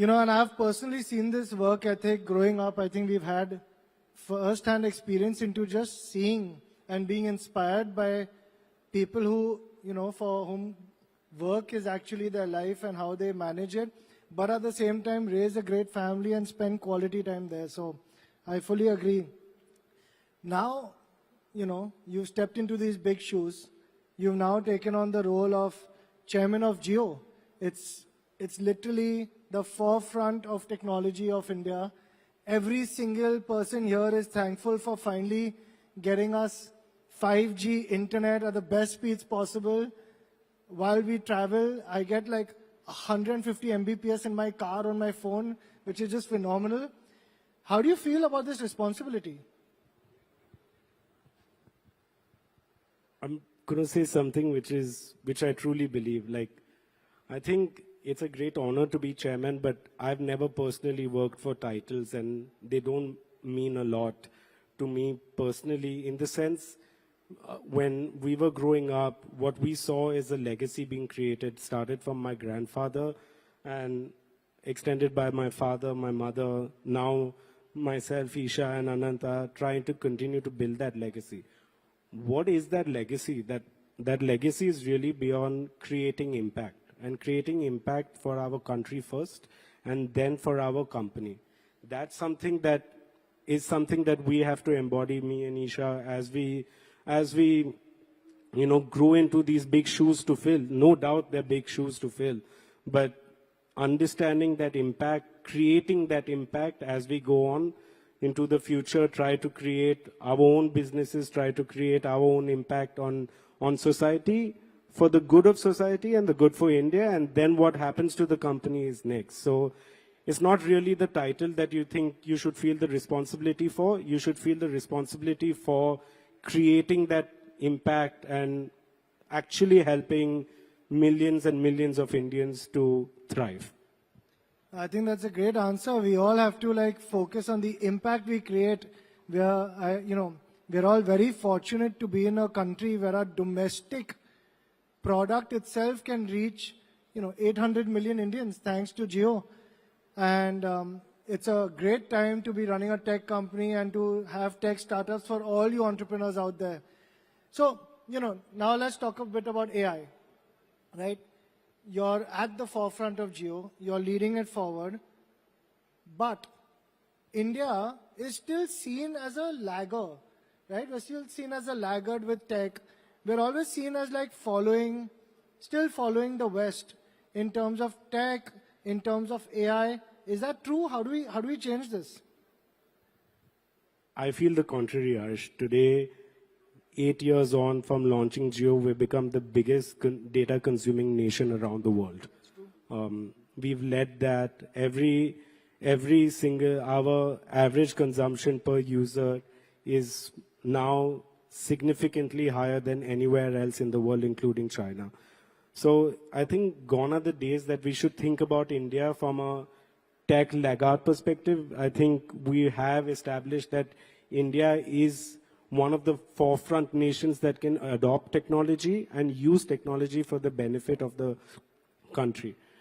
And I've personally seen this work ethic growing up. I think we've had first-hand experience into just seeing and being inspired by people who, for whom work is actually their life and how they manage it, but at the same time raise a great family and spend quality time there. So I fully agree. Now, you've stepped into these big shoes. You've now taken on the role of chairman of Jio. It's literally the forefront of technology of India. Every single person here is thankful for finally getting us 5G internet at the best speeds possible. While we travel, I get like 150 Mbps in my car on my phone, which is just phenomenal. How do you feel about this responsibility? I'm going to say something which I truly believe. I think it's a great honor to be chairman, but I've never personally worked for titles, and they don't mean a lot to me personally, in the sense, when we were growing up, what we saw is a legacy being created, started from my grandfather and extended by my father, my mother, now myself, Isha and Ananta, trying to continue to build that legacy. What is that legacy? That legacy is really beyond creating impact, and creating impact for our country first and then for our company. That's something that is something that we have to embody, me and Isha, as we grow into these big shoes to fill. No doubt they're big shoes to fill, but understanding that impact, creating that impact as we go on into the future, try to create our own businesses, try to create our own impact on society, for the good of society and the good for India, and then what happens to the company is next. So it's not really the title that you think you should feel the responsibility for. You should feel the responsibility for creating that impact and actually helping millions and millions of Indians to thrive. I think that's a great answer. We all have to focus on the impact we create. We're all very fortunate to be in a country where our domestic product itself can reach 800 million Indians thanks to Jio. And it's a great time to be running a tech company and to have tech startups for all you entrepreneurs out there. So, now let's talk a bit about AI, right? You're at the forefront of Jio, you're leading it forward, but India is still seen as a lagger, right? We're still seen as a laggard with tech. We're always seen as still following the West in terms of tech, in terms of AI. Is that true? How do we change this? I feel the contrary, Harsh. Today, 8 years on from launching Jio, we've become the biggest data consuming nation around the world. We've led that. Every single, our average consumption per user is now significantly higher than anywhere else in the world, including China. So I think gone are the days that we should think about India from a tech laggard perspective. I think we have established that India is one of the forefront nations that can adopt technology and use technology for the benefit of the country.